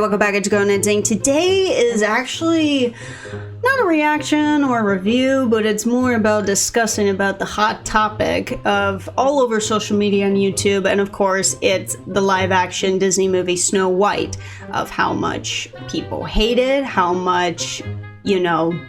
welcome back to Gadot. Today is actually not a reaction or a review, but it's more about discussing about the hot topic of all over social media and YouTube, and of course it's the live action Disney movie Snow White, of how much people hate it, how much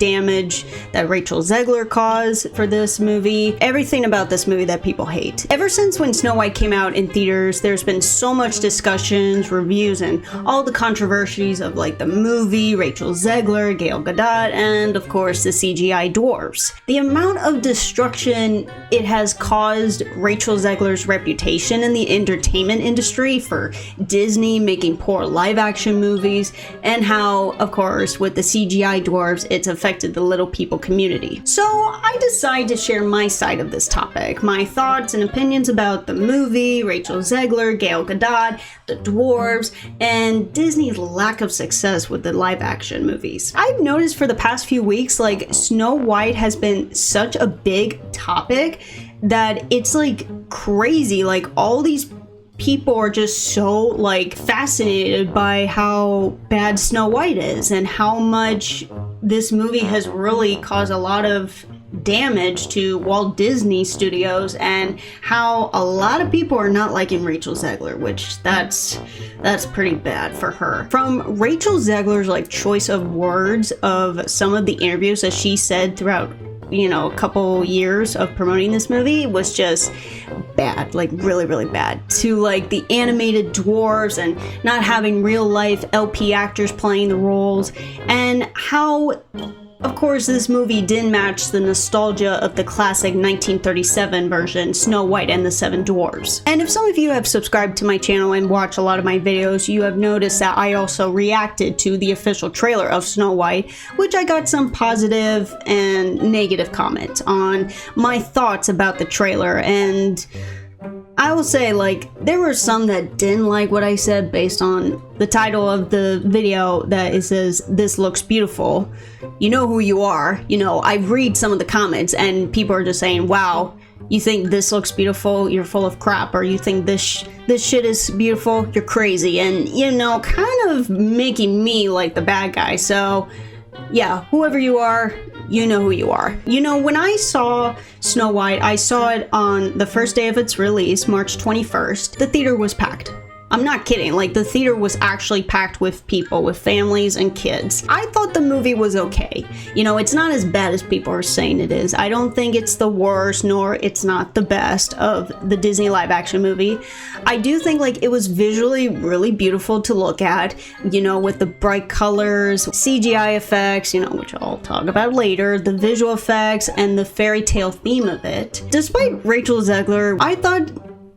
damage that Rachel Zegler caused for this movie. Everything about this movie that people hate. Ever since when Snow White came out in theaters, there's been so much discussions, reviews, and all the controversies of like the movie, Rachel Zegler, Gadot, and of course the CGI dwarves. The amount of destruction it has caused Rachel Zegler's reputation in the entertainment industry for Disney making poor live action movies, and how, of course, with the CGI dwarves, it's affected the little people community. So I decided to share my side of this topic, my thoughts and opinions about the movie, Rachel Zegler, Gadot, the dwarves, and Disney's lack of success with the live action movies. I've noticed for the past few weeks, like, Snow White has been such a big topic that it's like crazy. Like, all these people are just so like fascinated by how bad Snow White is and how much this movie has really caused a lot of damage to Walt Disney Studios, and how a lot of people are not liking Rachel Zegler, which that's pretty bad for her. From Rachel Zegler's like choice of words of some of the interviews that she said throughout a couple years of promoting this movie was just bad, like really bad, to like the animated dwarves and not having real life LP actors playing the roles, and how of course this movie didn't match the nostalgia of the classic 1937 version Snow White and the Seven Dwarfs. And if some of you have subscribed to my channel and watch a lot of my videos, you have noticed that I also reacted to the official trailer of Snow White, which I got some positive and negative comments on my thoughts about the trailer. And I will say, like, there were some that didn't like what I said based on the title of the video, that it says, "This looks beautiful. You know who you are." I read some of the comments and people are just saying, "Wow, you think this looks beautiful? You're full of crap." Or, "You think this shit is beautiful? You're crazy." And, kind of making me like the bad guy. So, yeah, whoever you are, you know who you are. When I saw Snow White, I saw it on the first day of its release, March 21st. The theater was packed. I'm not kidding, like, the theater was actually packed with people, with families and kids. I thought the movie was okay. It's not as bad as people are saying it is. I don't think it's the worst, nor it's not the best of the Disney live action movie. I do think, like, it was visually really beautiful to look at, with the bright colors, CGI effects, which I'll talk about later, the visual effects, and the fairy tale theme of it. Despite Rachel Zegler, I thought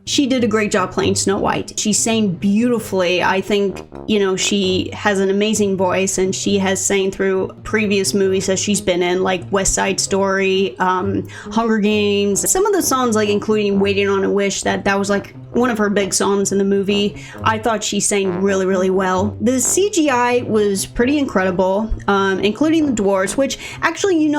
she did a great job playing Snow White. She sang beautifully. I think, she has an amazing voice, and she has sang through previous movies that she's been in, like West Side Story, Hunger Games. Some of the songs, like including Waiting on a Wish, that was like one of her big songs in the movie. I thought she sang really well. The CGI was pretty incredible, including the dwarves, which actually,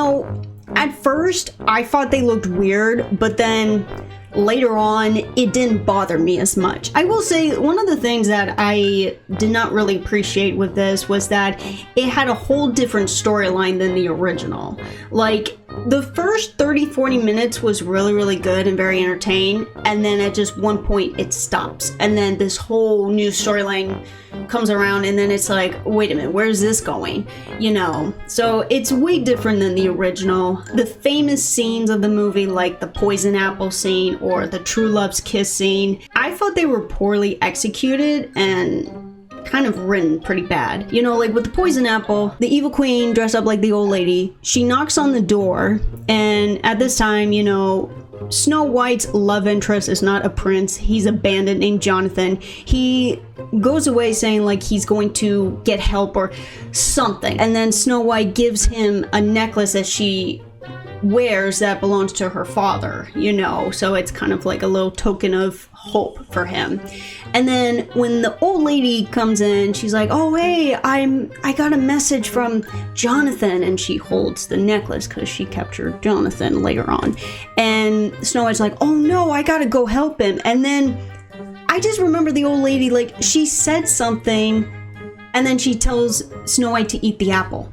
at first I thought they looked weird, but then later on, it didn't bother me as much. I will say, one of the things that I did not really appreciate with this was that it had a whole different storyline than the original. Like, the first 30-40 minutes was really good and very entertaining, and then at just one point it stops, and then this whole new storyline comes around, and then it's like, wait a minute, where's this going? So it's way different than the original. The famous scenes of the movie, like the poison apple scene or the true love's kiss scene, I thought they were poorly executed and kind of written pretty bad. Like with the poison apple, the evil queen dressed up like the old lady, she knocks on the door, and at this time, Snow White's love interest is not a prince, he's a bandit named Jonathan. He goes away saying like he's going to get help or something, and then Snow White gives him a necklace that she wears that belongs to her father, so it's kind of like a little token of hope for him. And then when the old lady comes in, she's like, "Oh hey, I got a message from Jonathan," and she holds the necklace because she captured Jonathan later on. And Snow White's like, "Oh no, I gotta go help him." And then I just remember the old lady, like, she said something And then she tells Snow White to eat the apple.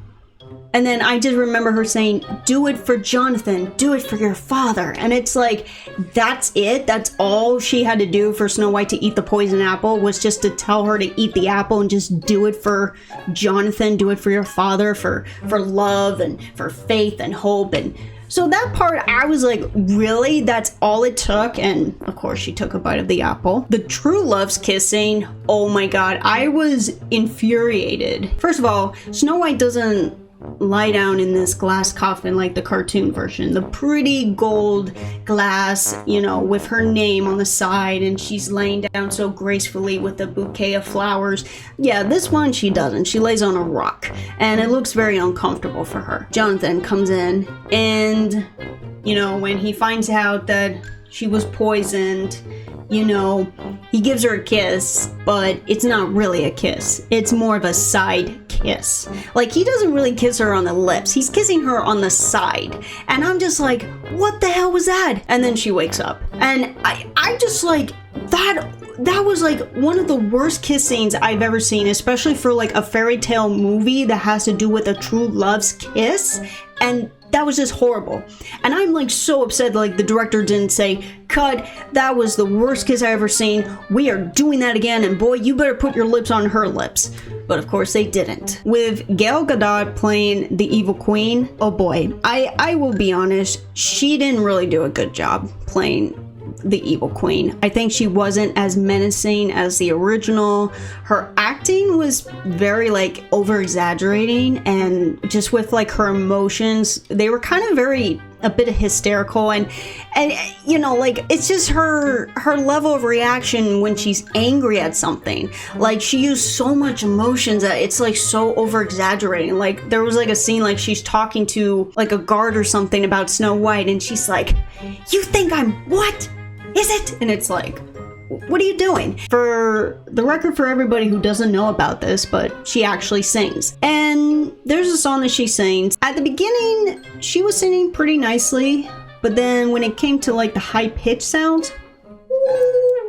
And then I just remember her saying, do it for Jonathan, do it for your father. And it's like, that's it? That's all she had to do for Snow White to eat the poison apple, was just to tell her to eat the apple and just do it for Jonathan, do it for your father, for love and for faith and hope. And so that part, I was like, really? That's all it took? And of course, she took a bite of the apple. The true loves kissing, oh my God, I was infuriated. First of all, Snow White doesn't lie down in this glass coffin like the cartoon version. The pretty gold glass, you know, with her name on the side, and she's laying down so gracefully with a bouquet of flowers. Yeah, this one she doesn't. She lays on a rock, and it looks very uncomfortable for her. Jonathan comes in, and, you know, when he finds out that she was poisoned, you know, he gives her a kiss, but it's not really a kiss. It's more of a side kiss. Like, he doesn't really kiss her on the lips. He's kissing her on the side. And I'm just like, what the hell was that? And then she wakes up. And I just like, that was like one of the worst kiss scenes I've ever seen, especially for like a fairy tale movie that has to do with a true love's kiss. And that was just horrible. And I'm like so upset, like the director didn't say, cut, that was the worst kiss I ever seen. We are doing that again, and boy, you better put your lips on her lips. But of course they didn't. With Gal Gadot playing the evil queen, oh boy, I will be honest, she didn't really do a good job playing the evil queen. I think she wasn't as menacing as the original. Her acting was very like over exaggerating, and just with like her emotions, they were kind of a bit of hysterical, and you know, like, it's just her level of reaction when she's angry at something. Like, she used so much emotions that it's like so over exaggerating. Like, there was like a scene like she's talking to like a guard or something about Snow White, and she's like, you think I'm what? Is it? And it's like, what are you doing? For the record, for everybody who doesn't know about this, but she actually sings. And there's a song that she sings. At the beginning, she was singing pretty nicely, but then when it came to like the high pitch sound,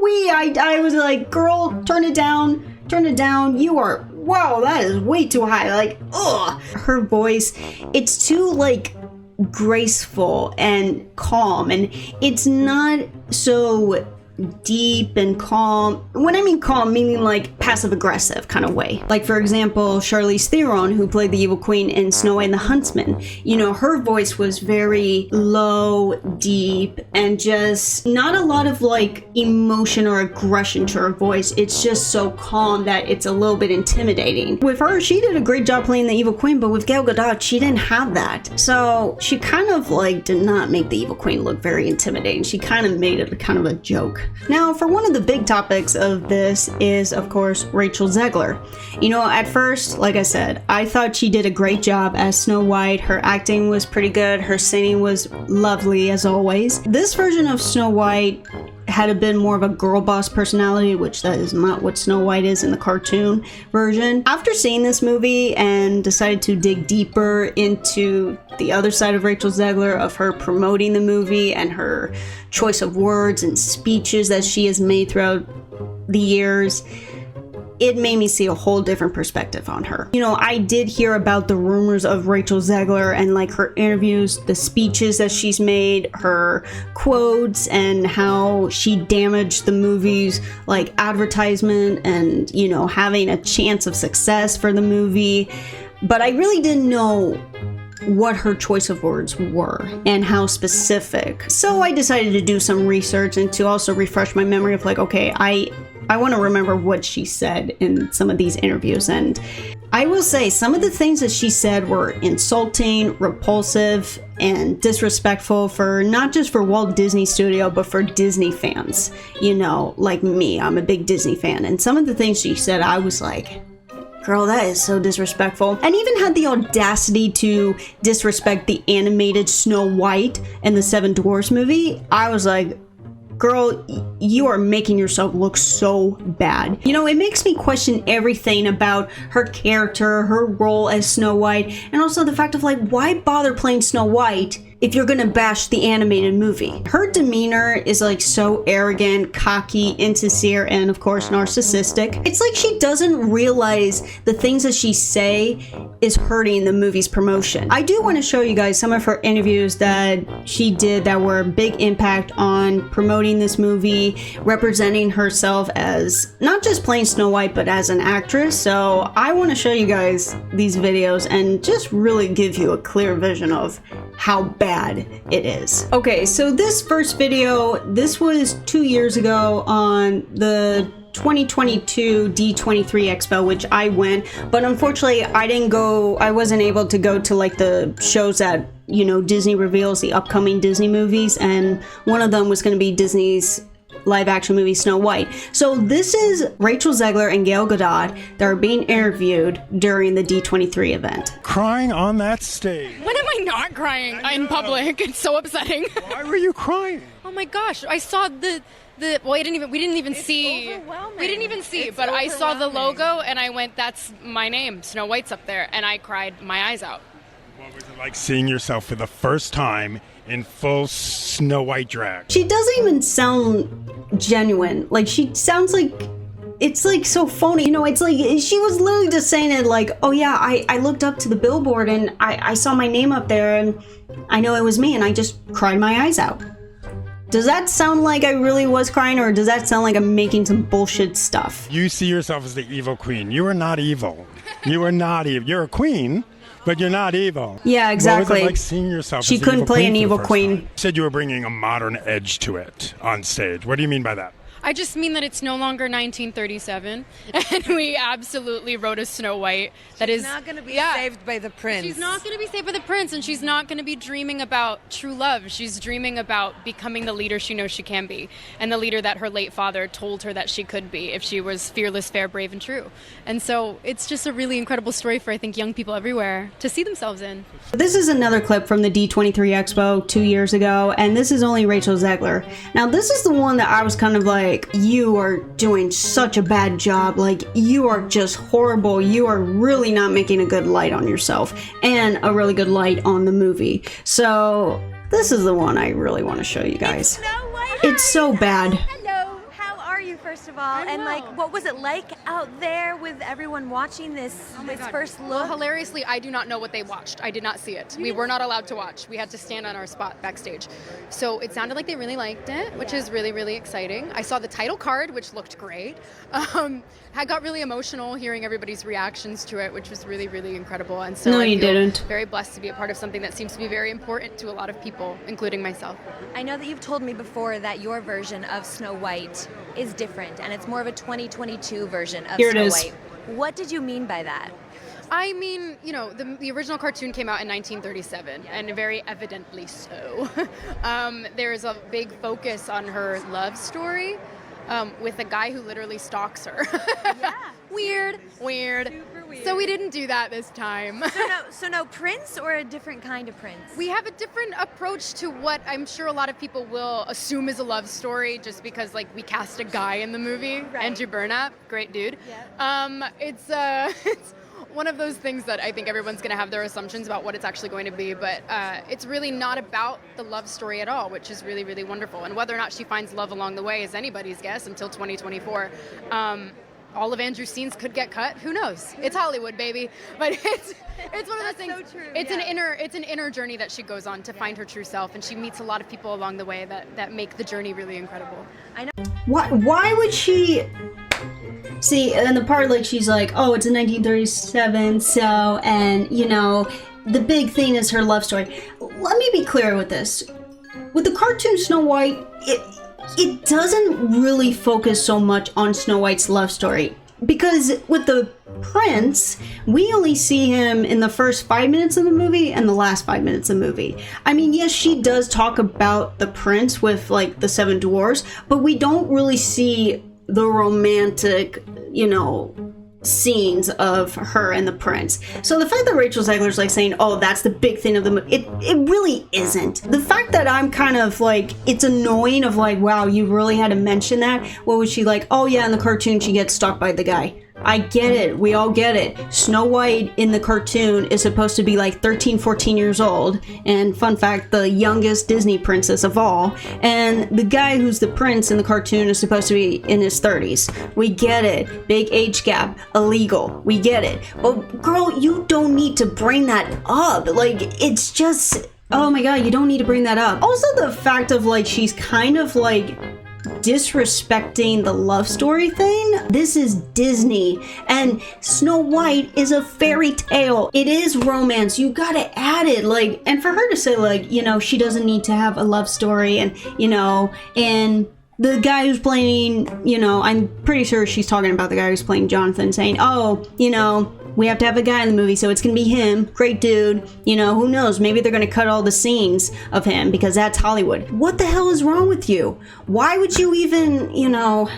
I was like, girl, turn it down. You are, wow, that is way too high. Like, ugh. Her voice, it's too like graceful and calm, and it's not so deep and calm. When I mean calm, meaning like passive aggressive kind of way. Like, for example, Charlize Theron, who played the evil queen in Snow White and the Huntsman, you know, her voice was very low, deep, and just not a lot of like emotion or aggression to her voice. It's just so calm that it's a little bit intimidating. With her, she did a great job playing the evil queen, but with Gal Gadot, she didn't have that. So she kind of like did not make the evil queen look very intimidating. She kind of made it kind of a joke. Now, for one of the big topics of this is, of course, Rachel Zegler. You know, at first, like I said, I thought she did a great job as Snow White. Her acting was pretty good. Her singing was lovely, as always. This version of Snow White had a bit more of a girl boss personality, which that is not what Snow White is in the cartoon version. After seeing this movie and decided to dig deeper into the other side of Rachel Zegler, of her promoting the movie and her choice of words and speeches that she has made throughout the years, it made me see a whole different perspective on her. You know, I did hear about the rumors of Rachel Zegler and like her interviews, the speeches that she's made, her quotes, and how she damaged the movie's like advertisement and, you know, having a chance of success for the movie. But I really didn't know what her choice of words were and how specific. So I decided to do some research and to also refresh my memory of like, okay, I want to remember what she said in some of these interviews. And I will say some of the things that she said were insulting, repulsive, and disrespectful for not just for Walt Disney Studio, but for Disney fans. You know, like me, I'm a big Disney fan. And some of the things she said, I was like, girl, that is so disrespectful. And even had the audacity to disrespect the animated Snow White in the Seven Dwarfs movie. I was like, girl, you are making yourself look so bad. You know, it makes me question everything about her character, her role as Snow White, and also the fact of like, why bother playing Snow White if you're gonna bash the animated movie. Her demeanor is like so arrogant, cocky, insincere, and of course narcissistic. It's like she doesn't realize the things that she say is hurting the movie's promotion. I do want to show you guys some of her interviews that she did that were a big impact on promoting this movie, representing herself as not just playing Snow White, but as an actress. So I want to show you guys these videos and just really give you a clear vision of how bad it is. Okay, so this first video, this was 2 years ago on the 2022 D23 Expo, which I went, but unfortunately I wasn't able to go to like the shows that, you know, Disney reveals the upcoming Disney movies, and one of them was going to be Disney's live action movie Snow White. So this is Rachel Zegler and Gadot that are being interviewed during the D23 event. Crying on that stage. When am I not crying in public? It's so upsetting. Why were you crying? Oh my gosh, I saw the well, we didn't even see, but I saw the logo and I went, that's my name, Snow White's up there, and I cried my eyes out. What was it like seeing yourself for the first time in full Snow White drag? She doesn't even sound genuine. Like, she sounds like, it's like so phony. You know, it's like she was literally just saying it like, oh yeah, I looked up to the billboard and I saw my name up there and I know it was me and I just cried my eyes out. Does that sound like I really was crying, or does that sound like I'm making some bullshit stuff? You see yourself as the evil queen. You are not evil. You are not evil. You're a queen, but you're not evil. Yeah, exactly. What was it like seeing yourself She as couldn't play an evil queen. You said you were bringing a modern edge to it on stage. What do you mean by that? I just mean that it's no longer 1937, and we absolutely wrote a Snow White that She's not going to be saved by the prince. She's not going to be saved by the prince, and she's not going to be dreaming about true love. She's dreaming about becoming the leader she knows she can be, and the leader that her late father told her that she could be if she was fearless, fair, brave, and true. And so it's just a really incredible story for, I think, young people everywhere to see themselves in. This is another clip from the D23 Expo 2 years ago, and this is only Rachel Zegler. Now, this is the one that I was kind of like, you are doing such a bad job, like you are just horrible, you are really not making a good light on yourself and a really good light on the movie. So this is the one I really want to show you guys. It's so bad. Hello, how are you first of all? And like, what was it like out there with everyone watching this, first look? Well, hilariously, I do not know what they watched. I did not see it. We were not allowed to watch. We had to stand on our spot backstage. So it sounded like they really liked it, which is really, really exciting. I saw the title card, which looked great. I got really emotional hearing everybody's reactions to it, which was really, really incredible. And so no, I you feel didn't. very blessed to be a part of something that seems to be very important to a lot of people, including myself. I know that you've told me before that your version of Snow White is different, and it's more of a 2022 version of Snow White. What did you mean by that? I mean, you know, the original cartoon came out in 1937, and very evidently so. There's a big focus on her love story with a guy who literally stalks her. Yeah. Weird. Super weird. So we didn't do that this time. So no prince, or a different kind of prince? We have a different approach to what I'm sure a lot of people will assume is a love story, just because like we cast a guy in the movie, right. Andrew Burnap, great dude. Yeah. It's one of those things that I think everyone's going to have their assumptions about what it's actually going to be, but it's really not about the love story at all, which is really, really wonderful. And whether or not she finds love along the way is anybody's guess until 2024. All of Andrew's scenes could get cut. Who knows? It's Hollywood, baby. But it's one of those things. So true, it's an inner journey that she goes on to find her true self, and she meets a lot of people along the way that make the journey really incredible. I know. Why would she? See, and the part like she's like, oh, it's in 1937, so, and you know, the big thing is her love story. Let me be clear with this. With the cartoon Snow White, it doesn't really focus so much on Snow White's love story, because with the prince, we only see him in the first 5 minutes of the movie and the last 5 minutes of the movie. I mean, yes, she does talk about the prince with like the Seven Dwarfs, but we don't really see the romantic, you know, scenes of her and the prince. So the fact that Rachel Zegler's like saying, oh, that's the big thing of the movie, it really isn't. The fact that I'm kind of like, it's annoying of like, wow, you really had to mention that. What was she like? Oh yeah, in the cartoon she gets stalked by the guy. I get it. We all get it. Snow White in the cartoon is supposed to be like 13, 14 years old. And fun fact, the youngest Disney princess of all. And the guy who's the prince in the cartoon is supposed to be in his 30s. We get it. Big age gap. Illegal. We get it. But girl, you don't need to bring that up. Like, it's just... Oh my god, you don't need to bring that up. Also, the fact of like, she's kind of like... disrespecting the love story thing. This is Disney, and Snow White is a fairy tale. It is romance. You gotta add it, like, and for her to say, like, you know, she doesn't need to have a love story, and, you know, and the guy who's playing, you know, I'm pretty sure she's talking about the guy who's playing Jonathan, saying, oh, you know, we have to have a guy in the movie, so it's gonna be him. Great dude. You know, who knows? Maybe they're gonna cut all the scenes of him because that's Hollywood. What the hell is wrong with you? Why would you even, you know...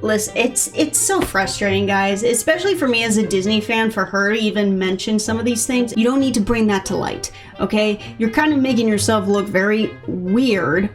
Listen, it's so frustrating, guys, especially for me as a Disney fan, for her to even mention some of these things. You don't need to bring that to light, okay? You're kind of making yourself look very weird.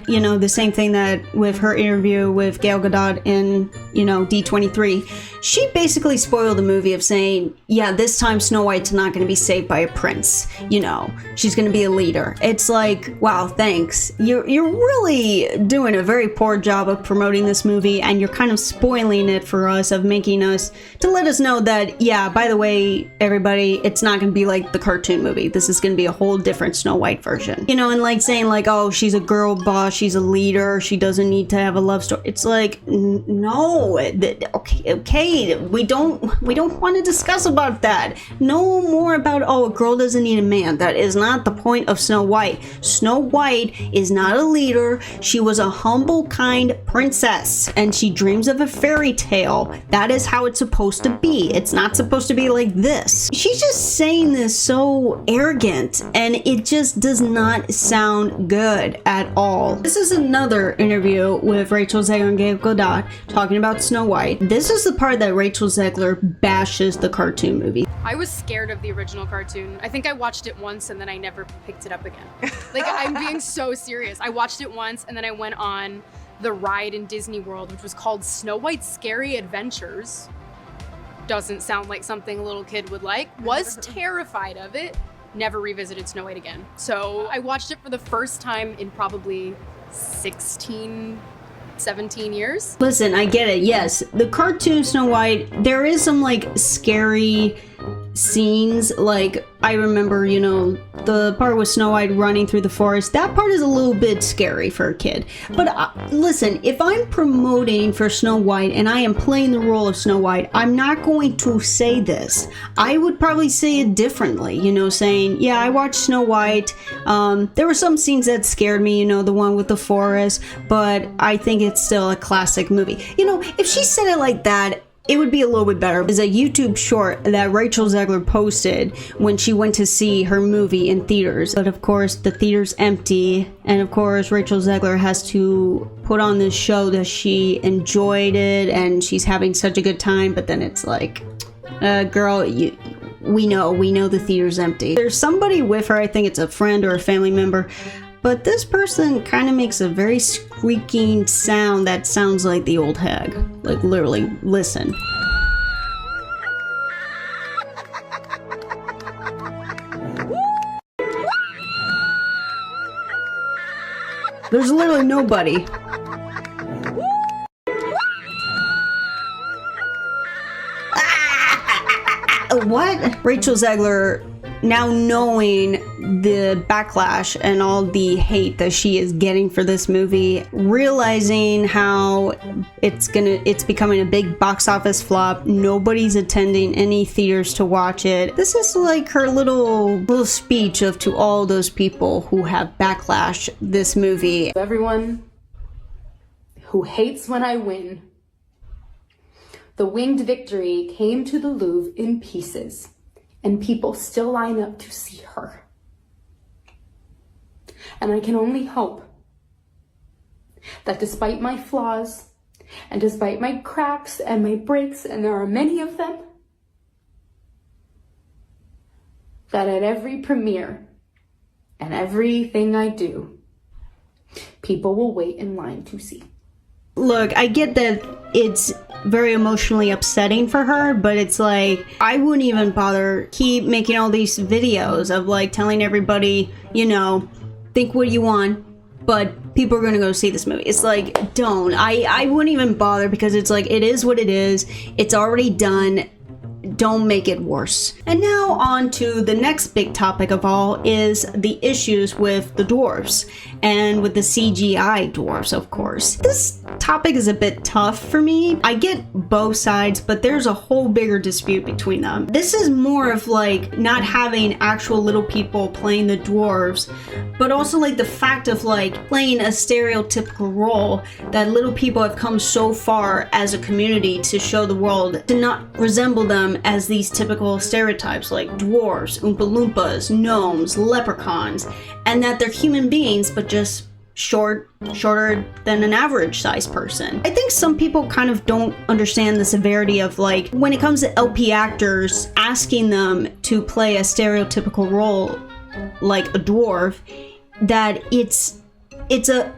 You know, the same thing that with her interview with Gal Gadot in, you know, D23. She basically spoiled the movie of saying, yeah, this time Snow White's not going to be saved by a prince. You know, she's going to be a leader. It's like, wow, thanks. You're really doing a very poor job of promoting this movie, and you're kind of spoiling it for us, of making us, to let us know that, yeah, by the way, everybody, it's not going to be like the cartoon movie. This is going to be a whole different Snow White version. You know, and like saying like, oh, she's a girl boss, she's a leader, she doesn't need to have a love story. It's like, no, okay, we don't want to discuss about that. No more about, oh, a girl doesn't need a man. That is not the point of Snow White. Snow White is not a leader. She was a humble, kind princess, and she dreams of a fairy tale. That is how it's supposed to be. It's not supposed to be like this. She's just saying this so arrogant, and it just does not sound good at all. This is another interview with Rachel Zegler and Gal Gadot talking about Snow White. This is the part that Rachel Zegler bashes the cartoon movie. I was scared of the original cartoon. I think I watched it once and then I never picked it up again. Like, I'm being so serious. I watched it once and then I went on the ride in Disney World, which was called Snow White's Scary Adventures. Doesn't sound like something a little kid would like. Was terrified of it. Never revisited Snow White again. So I watched it for the first time in probably 17 years. Listen, I get it. Yes, the cartoon Snow White, there is some like scary scenes. Like, I remember, you know, the part with Snow White running through the forest. That part is a little bit scary for a kid. But listen, if I'm promoting for Snow White and I am playing the role of Snow White, I'm not going to say this. I would probably say it differently, you know, saying, yeah, I watched Snow White. There were some scenes that scared me, you know, the one with the forest, but I think it's still a classic movie. You know, if she said it like that, it would be a little bit better. There's a YouTube short that Rachel Zegler posted when she went to see her movie in theaters. But of course, the theater's empty. And of course, Rachel Zegler has to put on this show that she enjoyed it and she's having such a good time. But then it's like, girl, we know the theater's empty. There's somebody with her, I think it's a friend or a family member. But this person kind of makes a very squeaking sound that sounds like the old hag. Like, literally, listen. There's literally nobody. What? Rachel Zegler, now knowing the backlash and all the hate that she is getting for this movie, realizing how it's becoming a big box office flop, nobody's attending any theaters to watch it. This is like her little speech to all those people who have backlash this movie. Everyone who hates when I win, the winged victory came to the Louvre in pieces, and people still line up to see her. And I can only hope that despite my flaws, and despite my cracks and my breaks, and there are many of them, that at every premiere and everything I do, people will wait in line to see. Look, I get that it's very emotionally upsetting for her, but it's like, I wouldn't even bother keep making all these videos of like telling everybody, you know, think what you want, but people are gonna go see this movie. It's like, don't. I wouldn't even bother, because it's like, it is what it is. It's already done. Don't make it worse. And now on to the next big topic of all is the issues with the dwarves and with the CGI dwarves, of course. This topic is a bit tough for me. I get both sides, but there's a whole bigger dispute between them. This is more of like not having actual little people playing the dwarves, but also like the fact of like playing a stereotypical role that little people have come so far as a community to show the world to not resemble them as these typical stereotypes like dwarves, Oompa Loompas, gnomes, leprechauns, and that they're human beings but just shorter than an average sized person. I think some people kind of don't understand the severity of like, when it comes to LP actors, asking them to play a stereotypical role like a dwarf, that it's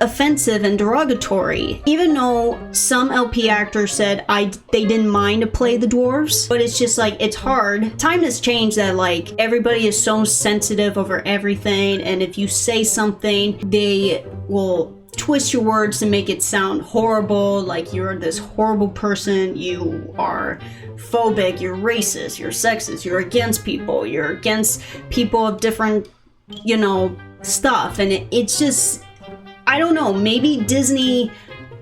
offensive and derogatory. Even though some LP actors said they didn't mind to play the dwarves, but it's just like, it's hard. Time has changed that like everybody is so sensitive over everything, and if you say something, they will twist your words to make it sound horrible, like you're this horrible person, you are phobic, you're racist, you're sexist, you're against people of different, you know, stuff. And it's just, I don't know, maybe Disney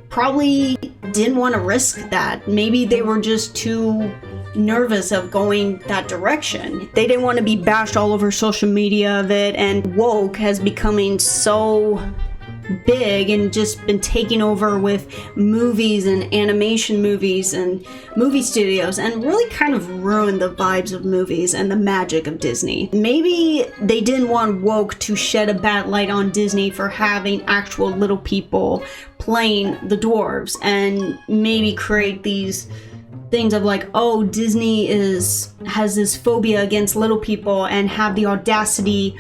probably didn't want to risk that. Maybe they were just too nervous of going that direction. They didn't want to be bashed all over social media of it, and woke has becoming so big and just been taking over with movies and animation movies and movie studios, and really kind of ruined the vibes of movies and the magic of Disney. Maybe they didn't want woke to shed a bad light on Disney for having actual little people playing the dwarves, and maybe create these things of like, oh, Disney has this phobia against little people, and have the audacity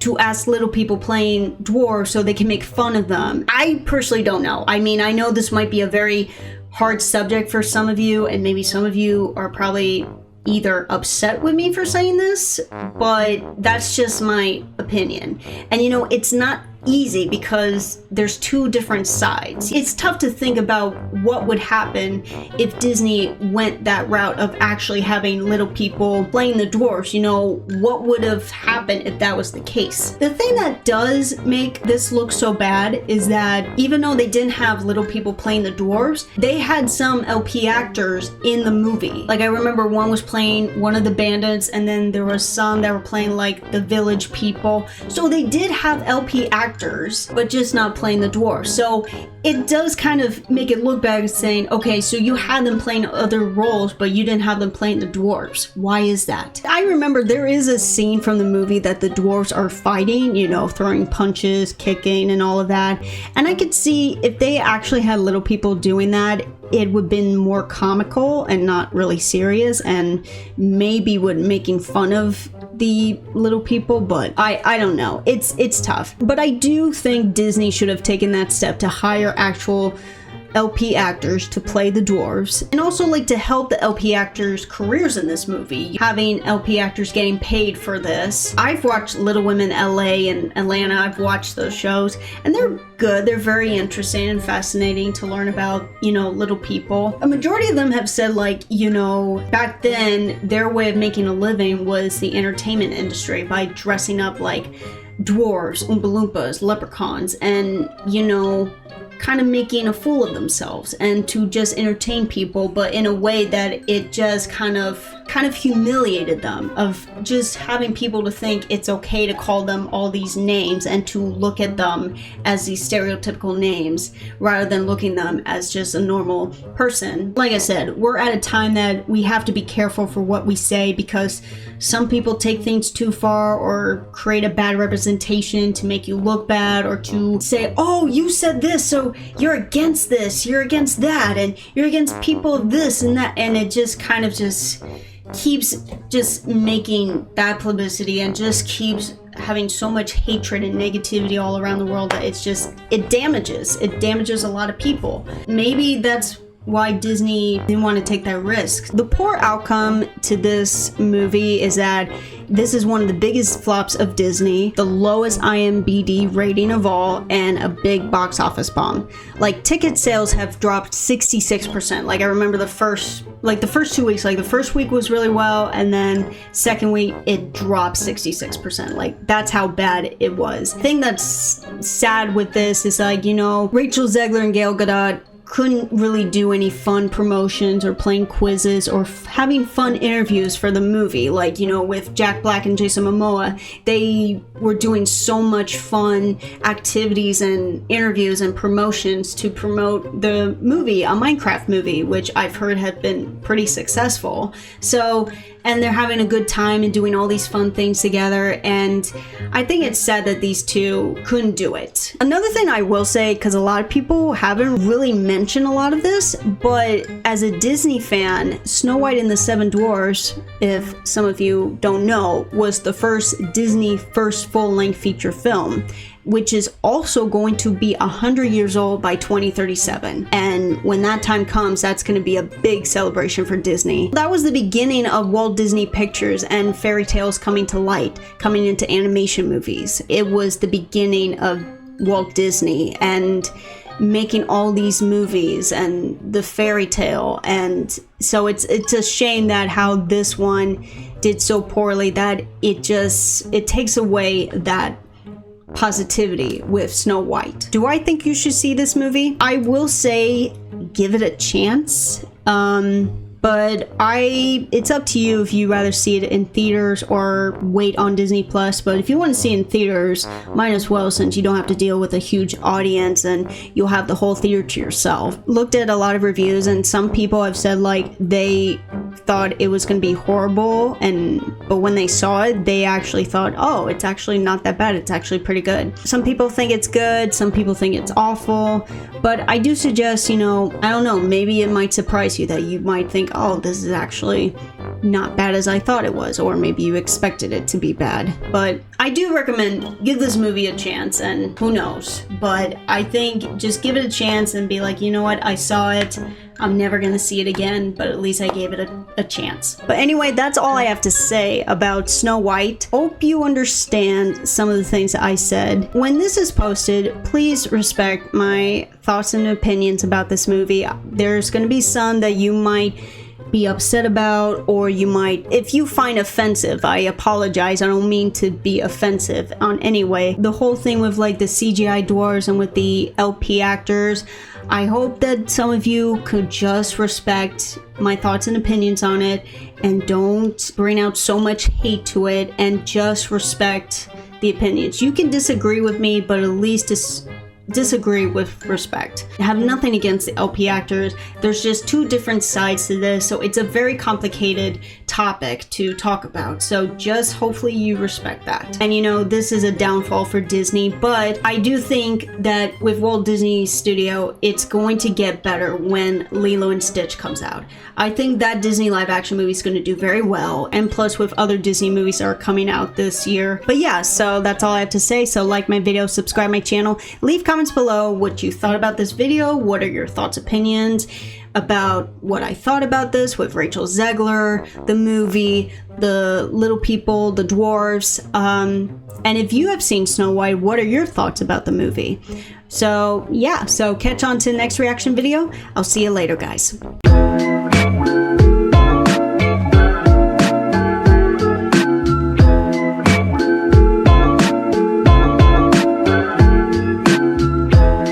to ask little people playing dwarves so they can make fun of them. I personally don't know. I mean, I know this might be a very hard subject for some of you, and maybe some of you are probably either upset with me for saying this, but that's just my opinion. And you know, it's not easy because there's two different sides. It's tough to think about what would happen if Disney went that route of actually having little people playing the dwarves. You know, what would have happened if that was the case? The thing that does make this look so bad is that even though they didn't have little people playing the dwarves, they had some LP actors in the movie. Like, I remember one was playing one of the bandits, and then there was some that were playing like the village people. So they did have LP actors, but just not playing the dwarves. So it does kind of make it look bad, saying, okay, so you had them playing other roles, but you didn't have them playing the dwarves. Why is that? I remember there is a scene from the movie that the dwarves are fighting, you know, throwing punches, kicking, and all of that. And I could see if they actually had little people doing that, it would have been more comical and not really serious, and maybe would making fun of the little people, but I don't know. It's tough. But I do think Disney should have taken that step to hire actual LP actors to play the dwarves, and also like to help the LP actors' careers in this movie, having LP actors getting paid for this. I've watched Little Women LA and Atlanta. I've watched those shows, and they're good. They're very interesting and fascinating to learn about, you know, little people. A majority of them have said, like, you know, back then their way of making a living was the entertainment industry by dressing up like dwarves, Oompa Loompas, leprechauns, and, you know, kind of making a fool of themselves, and to just entertain people, but in a way that it just kind of humiliated them, of just having people to think it's okay to call them all these names and to look at them as these stereotypical names rather than looking them as just a normal person. Like I said, we're at a time that we have to be careful for what we say, because some people take things too far or create a bad representation to make you look bad, or to say, oh, you said this, so you're against this, you're against that, and you're against people of this and that, and it just kind of just keeps just making bad publicity and just keeps having so much hatred and negativity all around the world that it damages a lot of people. Maybe that's why Disney didn't want to take that risk. The poor outcome to this movie is that this is one of the biggest flops of Disney, the lowest IMDb rating of all, and a big box office bomb. Like, ticket sales have dropped 66%. Like, I remember the first 2 weeks, like the first week was really well, and then second week it dropped 66%. Like, that's how bad it was. The thing that's sad with this is, like, you know, Rachel Zegler and Gadot couldn't really do any fun promotions or playing quizzes or having fun interviews for the movie. Like, you know, with Jack Black and Jason Momoa, they were doing so much fun activities and interviews and promotions to promote the movie, a Minecraft movie, which I've heard have been pretty successful. So, and they're having a good time and doing all these fun things together, and I think it's sad that these two couldn't do it. Another thing I will say, because a lot of people haven't really mentioned a lot of this, but as a Disney fan, Snow White and the Seven Dwarfs, if some of you don't know, was the first Disney first full-length feature film, which is also going to be 100 years old by 2037. And when that time comes, that's going to be a big celebration for Disney. That was the beginning of Walt Disney Pictures and fairy tales coming to light, coming into animation movies. It was the beginning of Walt Disney and making all these movies and the fairy tale. And so it's a shame that how this one did so poorly, that it takes away that positivity with Snow White. Do I think you should see this movie? I will say give it a chance. But it's up to you if you rather see it in theaters or wait on Disney Plus. But if you want to see it in theaters, might as well, since you don't have to deal with a huge audience and you'll have the whole theater to yourself. Looked at a lot of reviews, and some people have said like they thought it was going to be horrible, but when they saw it, they actually thought, oh, it's actually not that bad. It's actually pretty good. Some people think it's good, some people think it's awful, but I do suggest, you know, I don't know, maybe it might surprise you that you might think, oh, this is actually not bad as I thought it was, or maybe you expected it to be bad. But I do recommend give this movie a chance, and who knows, but I think just give it a chance and be like, you know what, I saw it, I'm never gonna see it again, but at least I gave it a chance. But anyway, that's all I have to say about Snow White. Hope you understand some of the things that I said. When this is posted, please respect my thoughts and opinions about this movie. There's gonna be some that you might be upset about, or you might, if you find offensive, I apologize. I don't mean to be offensive on any way. The whole thing with like the CGI dwarves and with the LP actors, I hope that some of you could just respect my thoughts and opinions on it and don't bring out so much hate to it, and just respect the opinions. You can disagree with me, but at least disagree with respect. I have nothing against the LP actors. There's just two different sides to this, so it's a very complicated topic to talk about. So just hopefully you respect that. And you know, this is a downfall for Disney, but I do think that with Walt Disney Studio, it's going to get better when Lilo and Stitch comes out. I think that Disney live action movie is going to do very well, and plus with other Disney movies that are coming out this year. But yeah, so that's all I have to say. So like my video, subscribe my channel, leave comments below what you thought about this video. What are your thoughts, opinions about what I thought about this with Rachel Zegler, the movie, the little people, the dwarves, and if you have seen Snow White, what are your thoughts about the movie? So yeah, so catch on to the next reaction video. I'll see you later, guys.